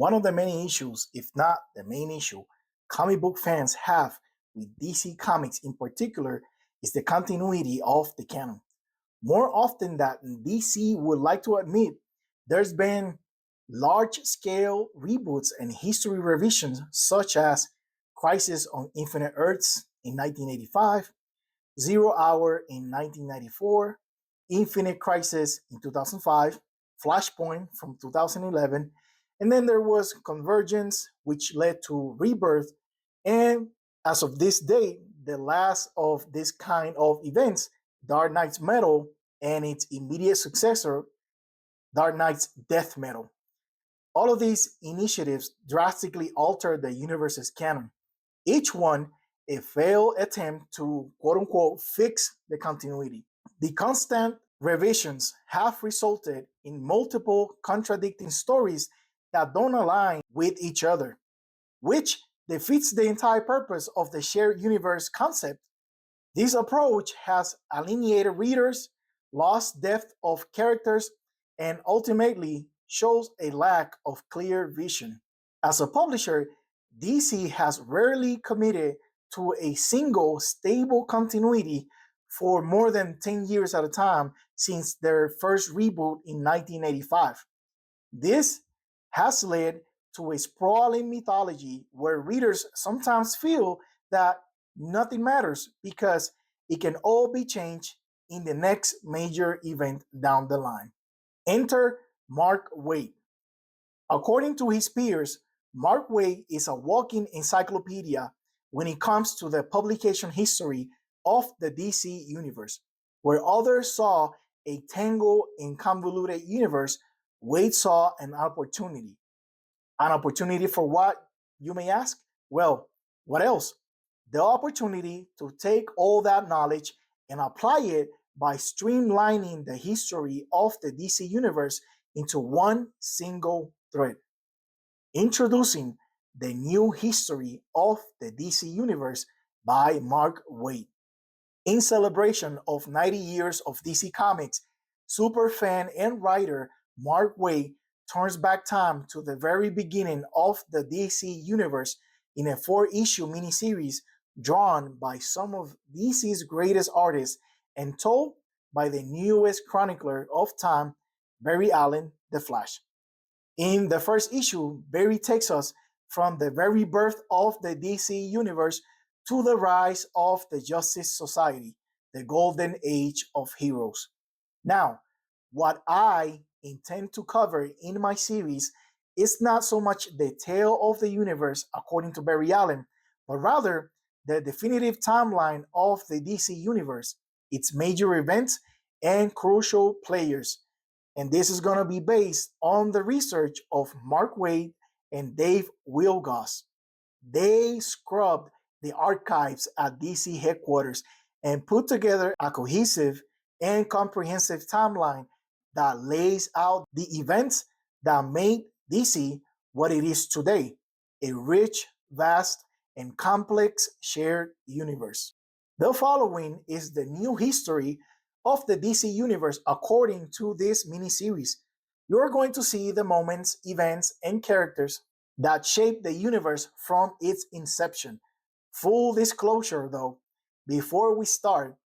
One of the many issues, if not the main issue, comic book fans have with DC Comics in particular is the continuity of the canon. More often than DC would like to admit, there's been large-scale reboots and history revisions such as Crisis on Infinite Earths in 1985, Zero Hour in 1994, Infinite Crisis in 2005, Flashpoint from 2011, and then there was Convergence, which led to Rebirth, and as of this date, the last of this kind of events, Dark Knight's Metal, and its immediate successor, Dark Knight's Death Metal. All of these initiatives drastically altered the universe's canon, each one a failed attempt to quote unquote fix the continuity. The constant revisions have resulted in multiple contradicting stories that don't align with each other, which defeats the entire purpose of the shared universe concept. This approach has alienated readers, lost depth of characters, and ultimately shows a lack of clear vision. As a publisher, DC has rarely committed to a single stable continuity for more than 10 years at a time since their first reboot in 1985. This has led to a sprawling mythology where readers sometimes feel that nothing matters because it can all be changed in the next major event down the line. Enter Mark Waid. According to his peers, Mark Waid is a walking encyclopedia when it comes to the publication history of the DC universe. Where others saw a tangled and convoluted universe, Waid saw an opportunity. An opportunity for what, you may ask? Well, what else? The opportunity to take all that knowledge and apply it by streamlining the history of the DC universe into one single thread. Introducing the new history of the DC universe by Mark Waid. In celebration of 90 years of DC Comics, superfan and writer Mark Waid turns back time to the very beginning of the DC universe in a 4-issue miniseries drawn by some of DC's greatest artists and told by the newest chronicler of time, Barry Allen, The Flash. In the first issue, Barry takes us from the very birth of the DC universe to the rise of the Justice Society, the golden age of heroes. Now, what I intend to cover in my series is not so much the tale of the universe according to Barry Allen, but rather the definitive timeline of the DC universe, its major events, and crucial players. And this is going to be based on the research of Mark Waid and Dave Wilgoss. They scrubbed the archives at DC headquarters and put together a cohesive and comprehensive timeline that lays out the events that made DC what it is today, a rich, vast, and complex shared universe. The following is the new history of the DC universe according to this miniseries. You're going to see the moments, events, and characters that shape the universe from its inception. Full disclosure though, before we start,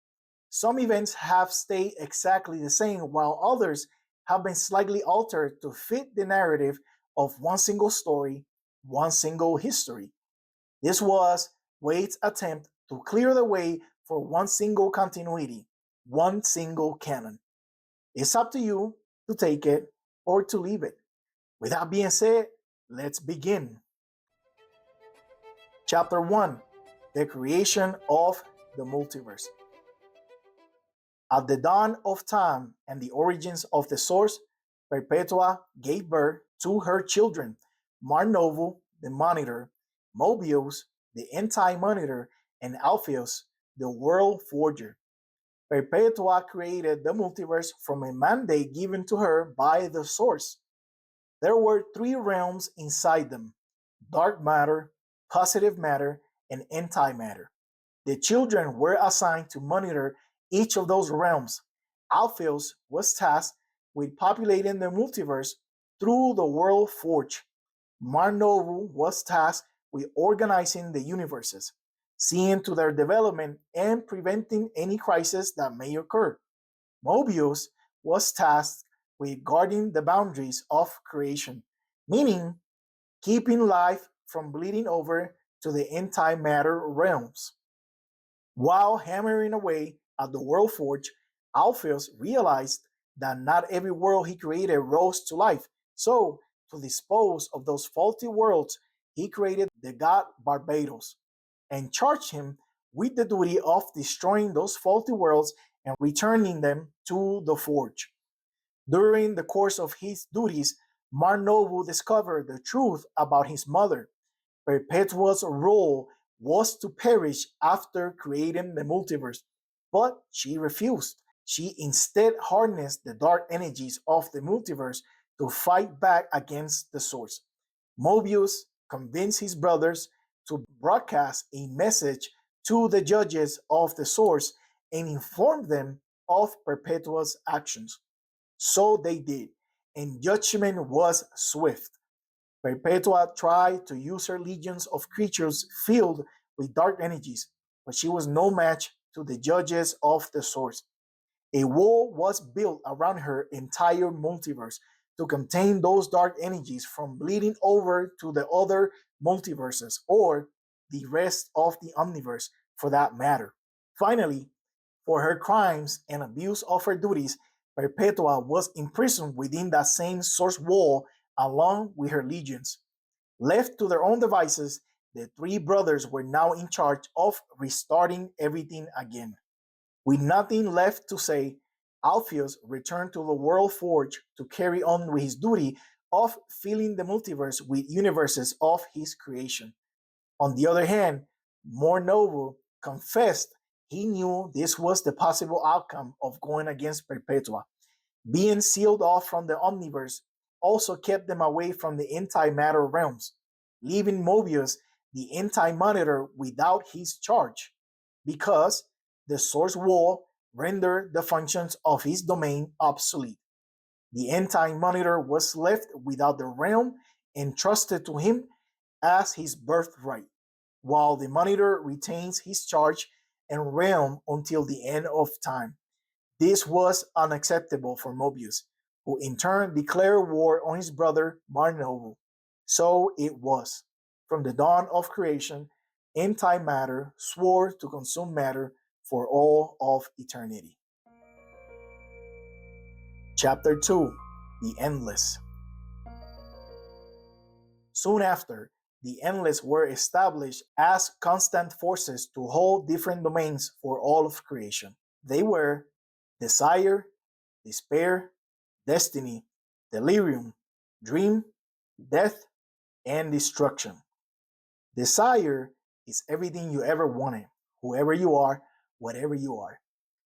some events have stayed exactly the same while others have been slightly altered to fit the narrative of one single story, one single history. This was Waid's attempt to clear the way for one single continuity, one single canon. It's up to you to take it or to leave it. With that being said, let's begin. Chapter 1, The Creation of the Multiverse. At the dawn of time and the origins of the source, Perpetua gave birth to her children, Mark-Novel, the Monitor, Mobius, the Anti-Monitor, and Alpheus, the World Forger. Perpetua created the multiverse from a mandate given to her by the source. There were 3 realms inside them: dark matter, positive matter, and antimatter. The children were assigned to monitor each of those realms. Alpheus was tasked with populating the multiverse through the World Forge. Marnovu was tasked with organizing the universes, seeing to their development and preventing any crisis that may occur. Mobius was tasked with guarding the boundaries of creation, meaning keeping life from bleeding over to the antimatter realms. While hammering away at the World Forge, Alpheus realized that not every world he created rose to life. So, to dispose of those faulty worlds, he created the god Barbados and charged him with the duty of destroying those faulty worlds and returning them to the Forge. During the course of his duties, Marnovu discovered the truth about his mother. Perpetua's role was to perish after creating the multiverse, but she refused. She instead harnessed the dark energies of the multiverse to fight back against the source. Mobius convinced his brothers to broadcast a message to the judges of the source and inform them of Perpetua's actions. So they did, and judgment was swift. Perpetua tried to use her legions of creatures filled with dark energies, but she was no match to the judges of the source. A wall was built around her entire multiverse to contain those dark energies from bleeding over to the other multiverses or the rest of the omniverse for that matter. Finally, for her crimes and abuse of her duties, Perpetua was imprisoned within that same source wall along with her legions. Left to their own devices, the three brothers were now in charge of restarting everything again. With nothing left to say, Alpheus returned to the World Forge to carry on with his duty of filling the multiverse with universes of his creation. On the other hand, Mornovu confessed he knew this was the possible outcome of going against Perpetua. Being sealed off from the omniverse also kept them away from the antimatter realms, leaving Mobius the anti-monitor without his charge, because the source wall rendered the functions of his domain obsolete. The anti-monitor was left without the realm entrusted to him as his birthright, while the monitor retains his charge and realm until the end of time. This was unacceptable for Mobius, who in turn declared war on his brother Marnovu. So it was. From the dawn of creation, antimatter swore to consume matter for all of eternity. Chapter 2: The Endless. Soon after, the Endless were established as constant forces to hold different domains for all of creation. They were desire, despair, destiny, delirium, dream, death, and destruction. Desire is everything you ever wanted, whoever you are, whatever you are.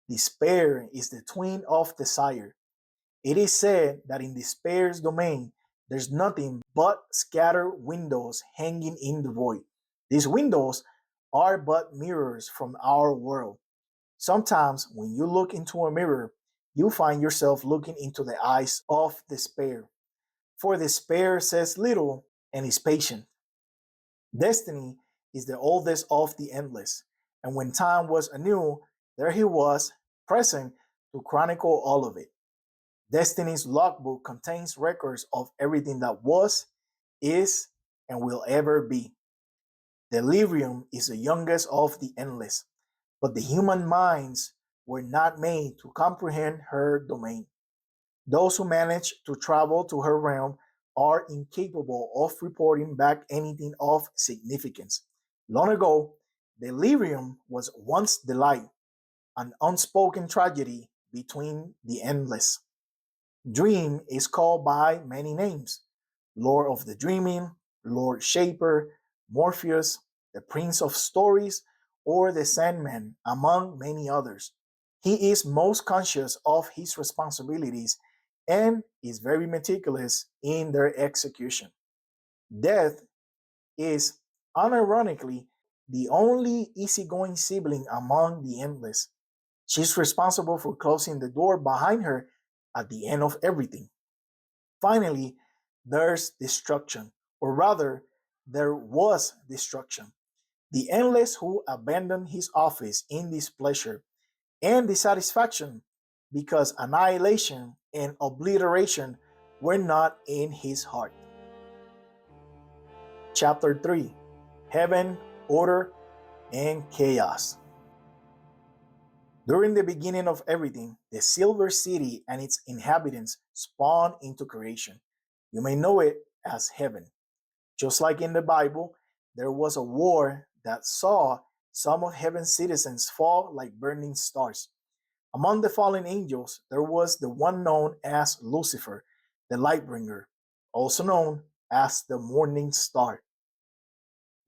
Despair is the twin of desire. It is said that in despair's domain, there's nothing but scattered windows hanging in the void. These windows are but mirrors from our world. Sometimes, when you look into a mirror, you find yourself looking into the eyes of despair. For despair says little and is patient. Destiny is the oldest of the endless, and when time was anew, there he was, present to chronicle all of it. Destiny's logbook contains records of everything that was, is, and will ever be. Delirium is the youngest of the endless, but the human minds were not made to comprehend her domain. Those who manage to travel to her realm are incapable of reporting back anything of significance. Long ago, delirium was once delight, an unspoken tragedy between the endless. Dream is called by many names: Lord of the Dreaming, Lord Shaper, Morpheus, the Prince of Stories, or the Sandman, among many others. He is most conscious of his responsibilities and is very meticulous in their execution. Death is, unironically, the only easygoing sibling among the endless. She's responsible for closing the door behind her at the end of everything. Finally, there's destruction, or rather, there was destruction. The endless who abandoned his office in displeasure and dissatisfaction because annihilation and obliteration were not in his heart. Chapter 3: Heaven, Order, and Chaos. During the beginning of everything, the Silver City and its inhabitants spawned into creation. You may know it as heaven. Just like in the Bible, there was a war that saw some of heaven's citizens fall like burning stars. Among the fallen angels, there was the one known as Lucifer, the Lightbringer, also known as the Morning Star.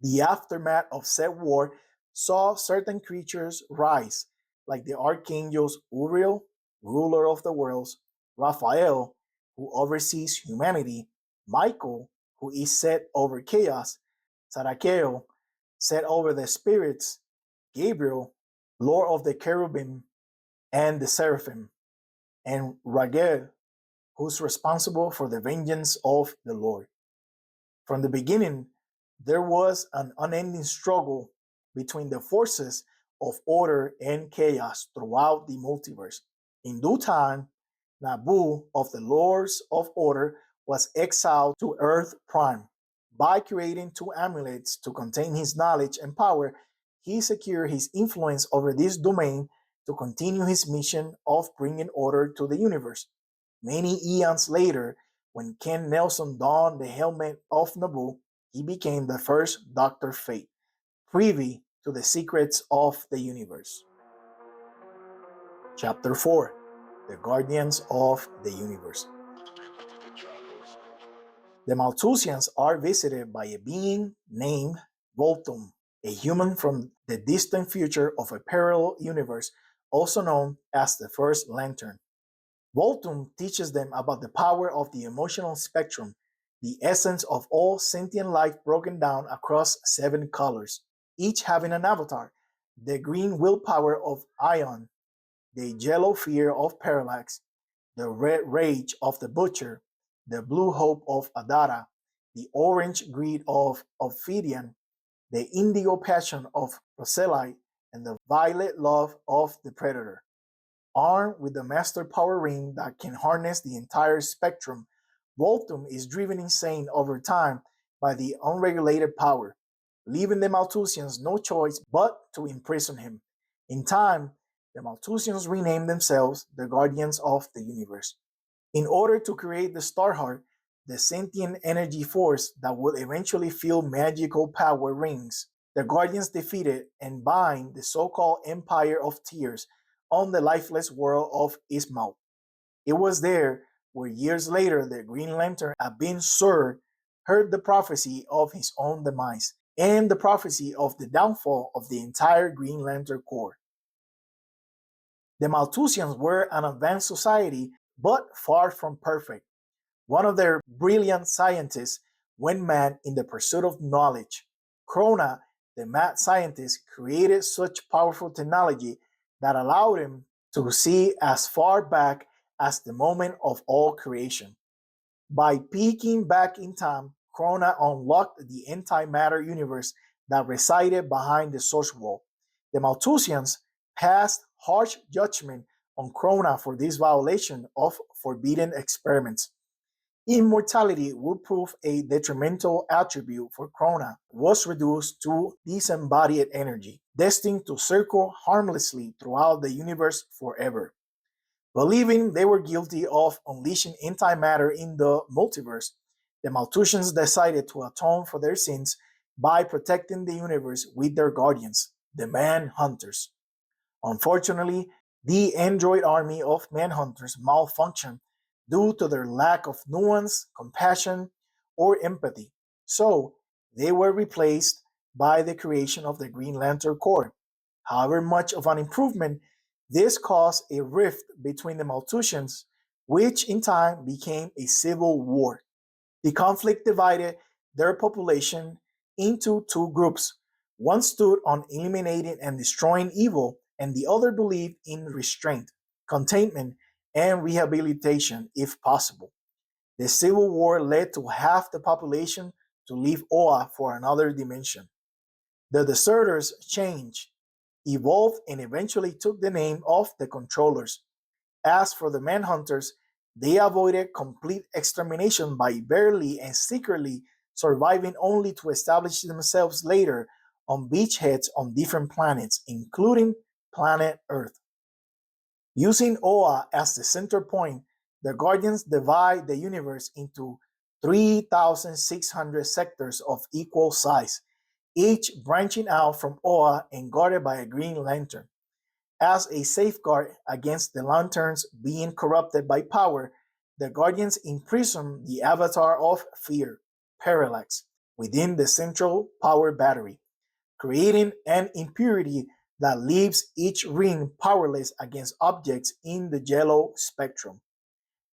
The aftermath of said war saw certain creatures rise, like the archangels Uriel, ruler of the worlds, Raphael, who oversees humanity, Michael, who is set over chaos, Sarakel, set over the spirits, Gabriel, lord of the cherubim and the seraphim, and Raguel, who's responsible for the vengeance of the Lord. From the beginning, there was an unending struggle between the forces of order and chaos throughout the multiverse. In due time, Nabu of the Lords of Order was exiled to Earth Prime. By creating two amulets to contain his knowledge and power, he secured his influence over this domain to continue his mission of bringing order to the universe. Many eons later, when Ken Nelson donned the helmet of Nabu, he became the first Dr. Fate, privy to the secrets of the universe. Chapter 4: The Guardians of the Universe. The Malthusians are visited by a being named Voltum, a human from the distant future of a parallel universe, also known as the First Lantern. Voltum teaches them about the power of the emotional spectrum, the essence of all sentient life broken down across 7 colors, each having an avatar: the green willpower of Ion, the yellow fear of Parallax, the red rage of the Butcher, the blue hope of Adara, the orange greed of Ophidian, the indigo passion of Proselyte, and the violet love of the Predator. Armed with the Master Power Ring that can harness the entire spectrum, Voltum is driven insane over time by the unregulated power, leaving the Malthusians no choice but to imprison him. In time, the Malthusians rename themselves the Guardians of the Universe. In order to create the Starheart, the sentient energy force that will eventually fill magical power rings, the Guardians defeated and bind the so-called Empire of Tears on the lifeless world of Ismail. It was there where years later the Green Lantern Abin Sur heard the prophecy of his own demise and the prophecy of the downfall of the entire Green Lantern Corps. The Malthusians were an advanced society, but far from perfect. One of their brilliant scientists went mad in the pursuit of knowledge. Krona, the mad scientist, created such powerful technology that allowed him to see as far back as the moment of all creation. By peeking back in time, Krona unlocked the antimatter universe that resided behind the source wall. The Malthusians passed harsh judgment on Krona for this violation of forbidden experiments. Immortality would prove a detrimental attribute for Krona, was reduced to disembodied energy, destined to circle harmlessly throughout the universe forever. Believing they were guilty of unleashing antimatter in the multiverse, the Malthusians decided to atone for their sins by protecting the universe with their guardians, the Manhunters. Unfortunately, the android army of Manhunters malfunctioned due to their lack of nuance, compassion, or empathy. So, they were replaced by the creation of the Green Lantern Corps. However much of an improvement, this caused a rift between the Malthusians, which in time became a civil war. The conflict divided their population into two groups. One stood on eliminating and destroying evil, and the other believed in restraint, containment, and rehabilitation if possible. The Civil War led to half the population to leave Oa for another dimension. The deserters changed, evolved, and eventually took the name of the controllers. As for the manhunters, they avoided complete extermination by barely and secretly surviving only to establish themselves later on beachheads on different planets, including planet Earth. Using Oa as the center point, the Guardians divide the universe into 3,600 sectors of equal size, each branching out from Oa and guarded by a Green Lantern. As a safeguard against the lanterns being corrupted by power, the Guardians imprison the avatar of fear, Parallax, within the central power battery, creating an impurity that leaves each ring powerless against objects in the yellow spectrum.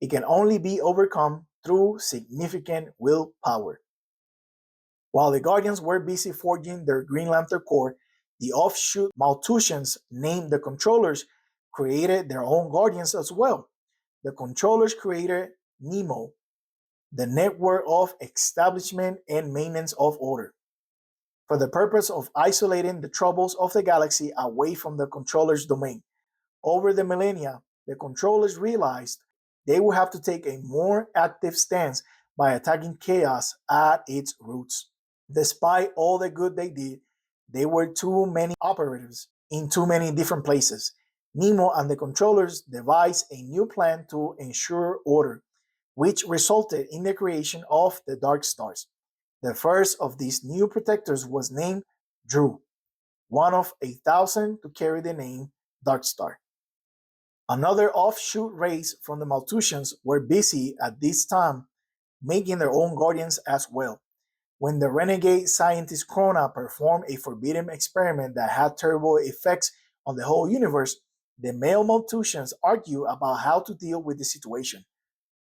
It can only be overcome through significant willpower. While the Guardians were busy forging their Green Lantern Corps, the offshoot Malthusians, named the Controllers, created their own Guardians as well. The Controllers created Nemo, the network of establishment and maintenance of order, for the purpose of isolating the troubles of the galaxy away from the Controllers' domain. Over the millennia, the Controllers realized they would have to take a more active stance by attacking chaos at its roots. Despite all the good they did, there were too many operatives in too many different places. Nemo and the Controllers devised a new plan to ensure order, which resulted in the creation of the Dark Stars. The first of these new protectors was named Drew, one of 1,000 to carry the name Dark Star. Another offshoot race from the Malthusians were busy at this time making their own guardians as well. When the renegade scientist Krona performed a forbidden experiment that had terrible effects on the whole universe, the male Malthusians argued about how to deal with the situation.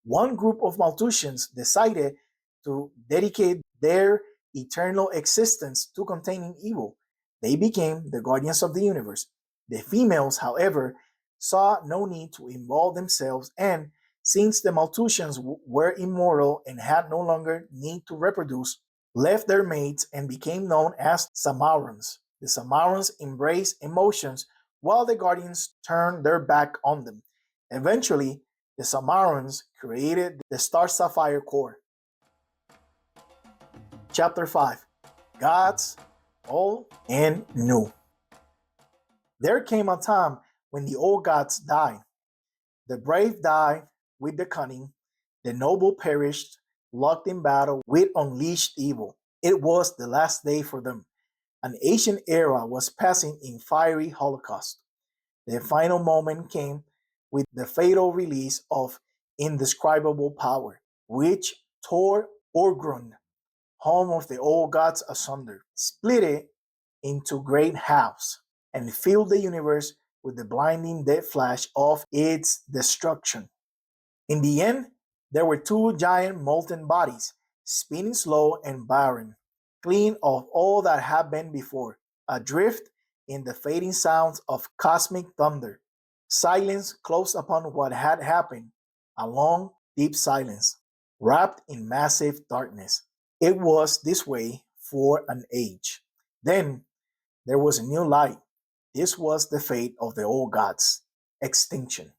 One group of Malthusians decided to dedicate their eternal existence to containing evil. They became the guardians of the universe. The females, however, saw no need to involve themselves, and since the Malthusians were immortal and had no longer need to reproduce, left their mates and became known as Samarans. The Samarans embraced emotions while the Guardians turned their back on them. Eventually, the Samarans created the Star Sapphire Corps. Chapter 5: Gods, Old and New. There came a time when the old gods died. The brave died with the cunning, the noble perished, locked in battle with unleashed evil. It was the last day for them. An ancient era was passing in fiery holocaust. The final moment came with the fatal release of indescribable power, which tore Orgrun, home of the old gods, asunder, split it into great halves, and filled the universe with the blinding dead flash of its destruction. In the end, there were two giant molten bodies, spinning slow and barren, clean of all that had been before, adrift in the fading sounds of cosmic thunder. Silence closed upon what had happened, a long, deep silence, wrapped in massive darkness. It was this way for an age. Then there was a new light. This was the fate of the old gods, extinction.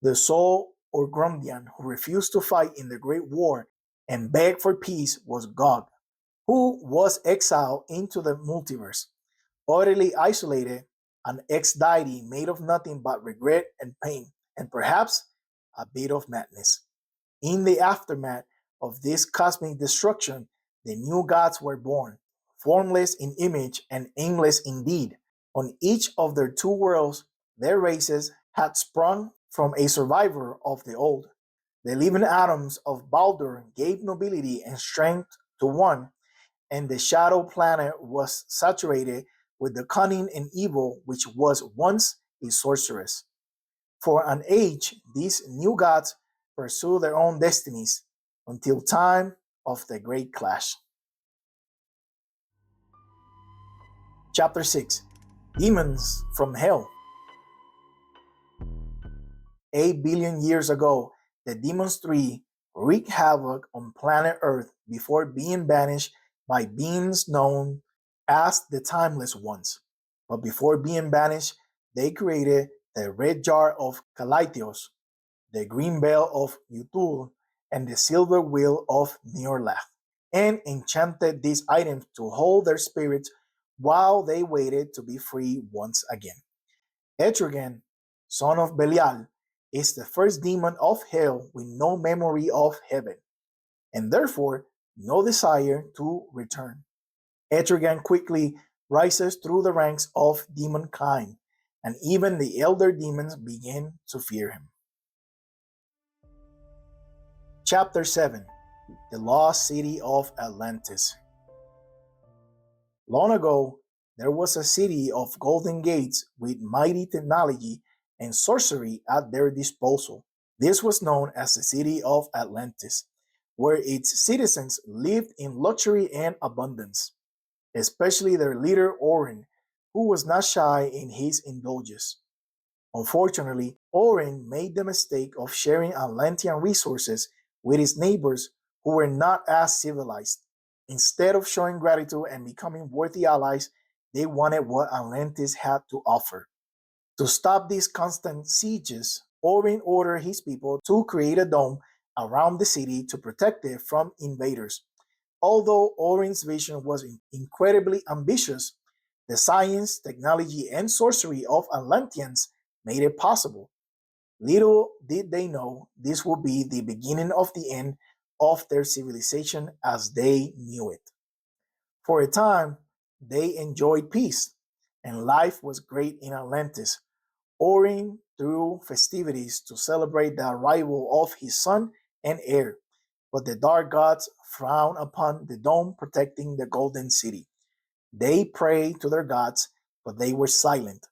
The sole Orgrundian who refused to fight in the Great War and begged for peace was Gog, who was exiled into the multiverse, utterly isolated, an ex-deity made of nothing but regret and pain, and perhaps a bit of madness. In the aftermath of this cosmic destruction, the new gods were born, formless in image and aimless in deed. On each of their two worlds, their races had sprung from a survivor of the old. The living atoms of Baldur gave nobility and strength to one, and the shadow planet was saturated with the cunning and evil which was once a sorceress. For an age, these new gods pursued their own destinies until time of the great clash. Chapter 6: Demons from Hell. 8 billion years ago, the Demons 3 wreaked havoc on planet Earth, before being banished by beings known as the Timeless Ones. But before being banished, they created the red jar of Kalaitios, the green bell of Utul, and the silver wheel of Neorlath, and enchanted these items to hold their spirits while they waited to be free once again. Etrigan, son of Belial, is the first demon of hell with no memory of heaven, and therefore no desire to return. Etrigan quickly rises through the ranks of demonkind, and even the elder demons begin to fear him. Chapter 7: The Lost City of Atlantis. Long ago, there was a city of golden gates with mighty technology and sorcery at their disposal. This was known as the city of Atlantis, where its citizens lived in luxury and abundance, especially their leader Orin, who was not shy in his indulgence. Unfortunately, Orin made the mistake of sharing Atlantean resources with his neighbors who were not as civilized. Instead of showing gratitude and becoming worthy allies, they wanted what Atlantis had to offer. To stop these constant sieges, Orin ordered his people to create a dome around the city to protect it from invaders. Although Orin's vision was incredibly ambitious, the science, technology, and sorcery of Atlanteans made it possible. Little did they know this would be the beginning of the end of their civilization as they knew it. For a time, they enjoyed peace, and life was great in Atlantis. Orin threw festivities to celebrate the arrival of his son and heir, but the dark gods frowned upon the dome protecting the golden city. They prayed to their gods, but they were silent.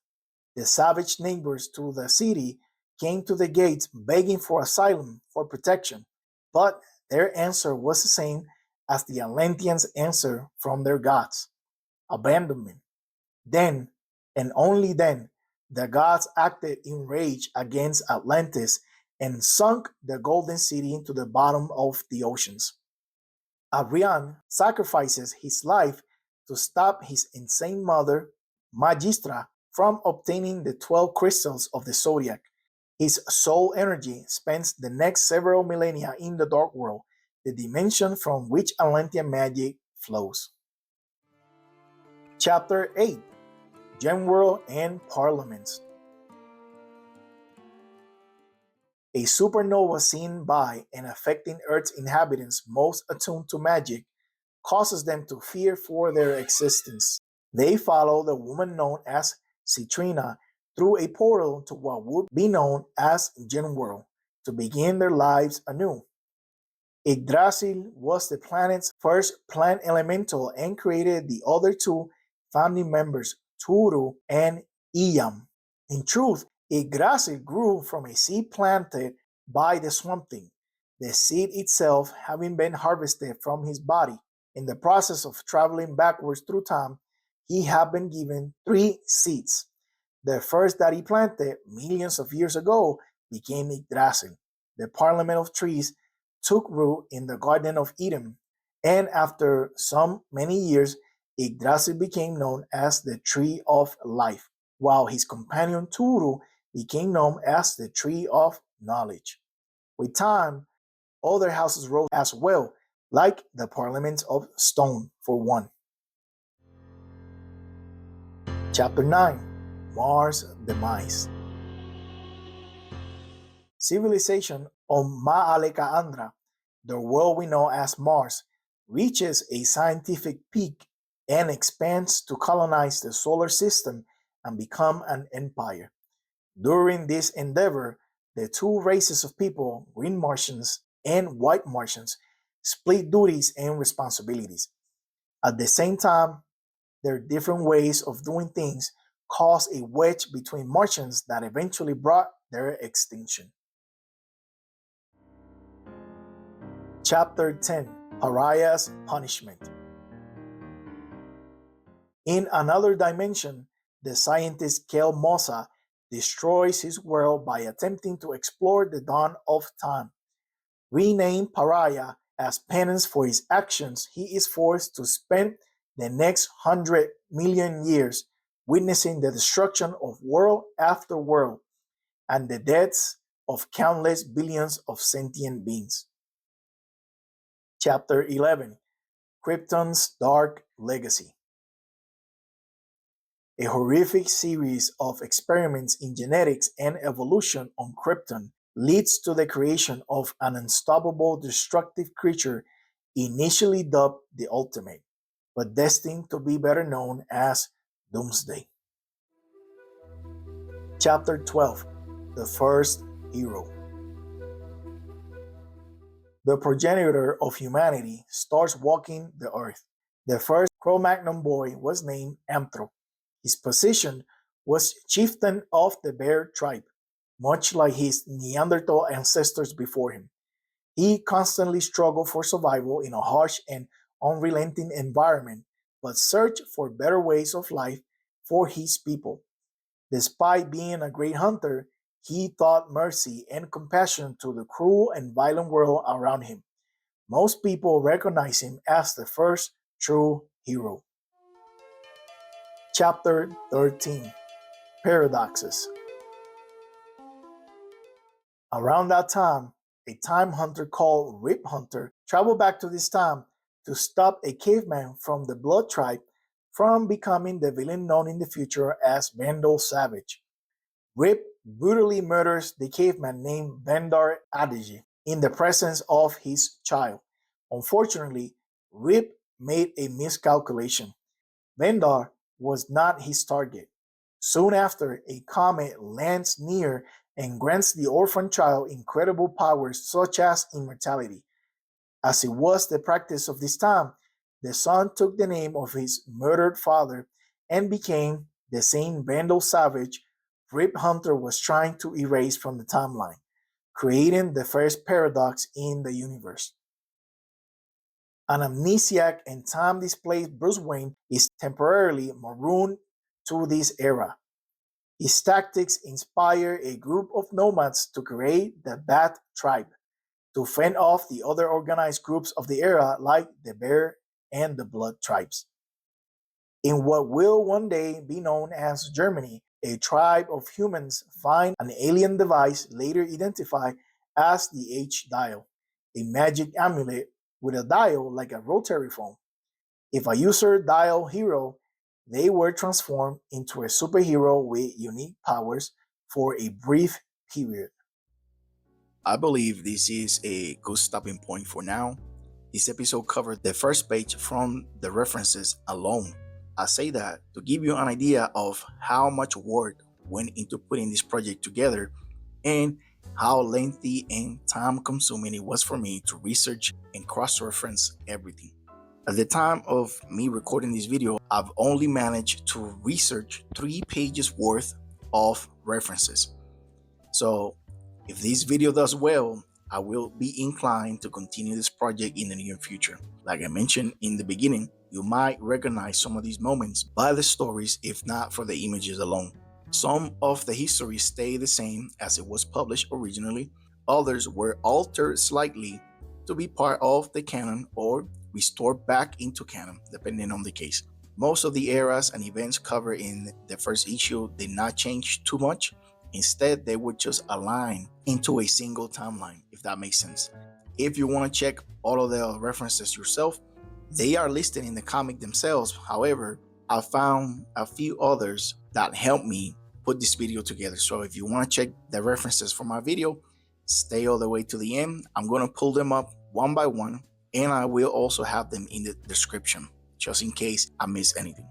The savage neighbors to the city came to the gates begging for asylum, for protection, but their answer was the same as the Atlanteans' answer from their gods: abandonment. Then, and only then, the gods acted in rage against Atlantis and sunk the golden city into the bottom of the oceans. Arian sacrifices his life to stop his insane mother, Magistra, from obtaining the 12 crystals of the zodiac. His soul energy spends the next several millennia in the Dark World, the dimension from which Atlantean magic flows. Chapter 8: Gemworld and Parliaments. A supernova seen by and affecting Earth's inhabitants most attuned to magic causes them to fear for their existence. They follow the woman known as Citrina through a portal to what would be known as Gemworld to begin their lives anew. Yggdrasil was the planet's first plant elemental and created the other two family members, Turu and Iyam. In truth, Yggdrasil grew from a seed planted by the Swamp Thing, the seed itself having been harvested from his body. In the process of traveling backwards through time, he had been given three seeds. The first that he planted millions of years ago became Yggdrasil. The Parliament of Trees took root in the Garden of Eden, and after some many years, Yggdrasil became known as the Tree of Life, while his companion Turu became known as the Tree of Knowledge. With time, other houses rose as well, like the Parliament of Stone, for one. Chapter 9: Mars Demise. Civilization on Ma'alekaandra, the world we know as Mars, reaches a scientific peak and expands to colonize the solar system and become an empire. During this endeavor, the two races of people, green Martians and white Martians, split duties and responsibilities. At the same time, their different ways of doing things caused a wedge between Martians that eventually brought their extinction. Chapter 10: Pariah's Punishment. In another dimension, the scientist Kel Mosa destroys his world by attempting to explore the dawn of time. Renamed Pariah As penance for his actions, he is forced to spend the next 100 million years witnessing the destruction of world after world and the deaths of countless billions of sentient beings. Chapter 11: Krypton's Dark Legacy. A horrific series of experiments in genetics and evolution on Krypton leads to the creation of an unstoppable destructive creature initially dubbed the Ultimate, but destined to be better known as Doomsday. Chapter 12: The First Hero. The progenitor of humanity starts walking the earth. The first Cro-Magnon boy was named Anthro. His position was chieftain of the bear tribe, much like his Neanderthal ancestors before him. He constantly struggled for survival in a harsh and unrelenting environment, but searched for better ways of life for his people. Despite being a great hunter, he taught mercy and compassion to the cruel and violent world around him. Most people recognize him as the first true hero. Chapter 13: Paradoxes. Around that time, a time hunter called Rip Hunter traveled back to this time to stop a caveman from the Blood tribe from becoming the villain known in the future as Vandal Savage. Rip brutally murders the caveman named Vandar Adigi in the presence of his child. Unfortunately, Rip made a miscalculation. Vandar was not his target. Soon after, a comet lands near and grants the orphan child incredible powers such as immortality. As it was the practice of this time, the son took the name of his murdered father and became the same Vandal Savage Rip Hunter was trying to erase from the timeline, creating the first paradox in the universe. An amnesiac and time-displaced Bruce Wayne is temporarily marooned to this era. His tactics inspire a group of nomads to create the Bat Tribe to fend off the other organized groups of the era like the Bear and the Blood tribes. In what will one day be known as Germany, a tribe of humans find an alien device later identified as the H-dial, a magic amulet with a dial like a rotary phone. If a user dialed hero, they were transformed into a superhero with unique powers for a brief period. I believe this is a good stopping point for now. This episode covered the first page from the references alone. I say that to give you an idea of how much work went into putting this project together and how lengthy and time consuming it was for me to research and cross-reference everything. At the time of me recording this video, I've only managed to research 3 pages worth of references. So if this video does well, I will be inclined to continue this project in the near future. Like I mentioned in the beginning, you might recognize some of these moments by the stories, if not for the images alone. Some of the history stay the same as it was published originally. Others were altered slightly to be part of the canon or restored back into canon, depending on the case. Most of the eras and events covered in the first issue did not change too much. Instead, they would just align into a single timeline, if that makes sense. If you want to check all of the references yourself, they are listed in the comic themselves. However, I found a few others that helped me put this video together. So if you want to check the references for my video, stay all the way to the end. I'm going to pull them up one by one, and I will also have them in the description, just in case I miss anything.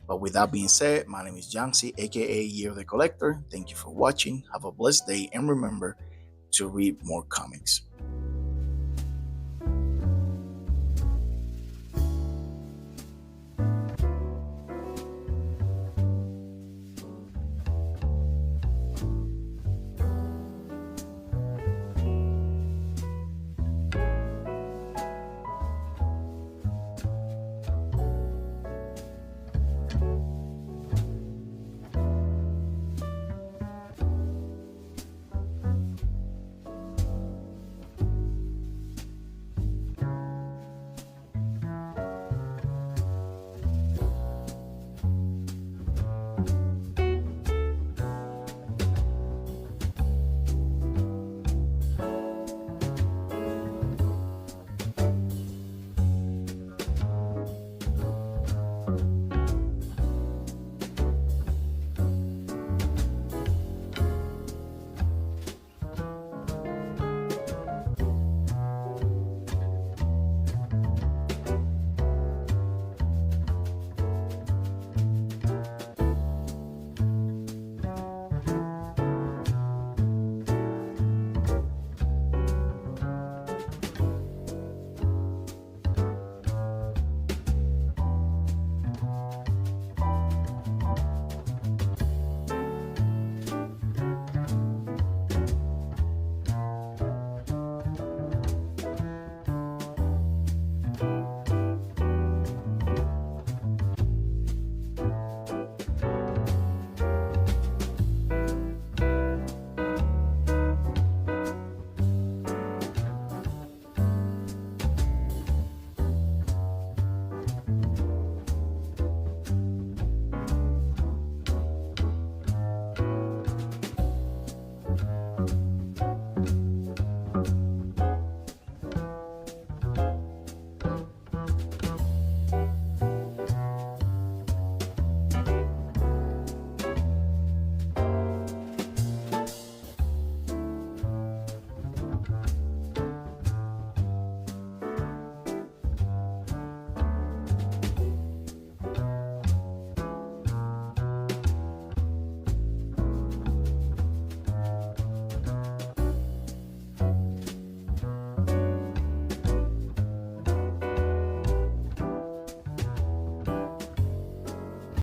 But with that being said, my name is Jancy, aka H.E.R.O the Collector. Thank you for watching. Have a blessed day, and remember to read more comics.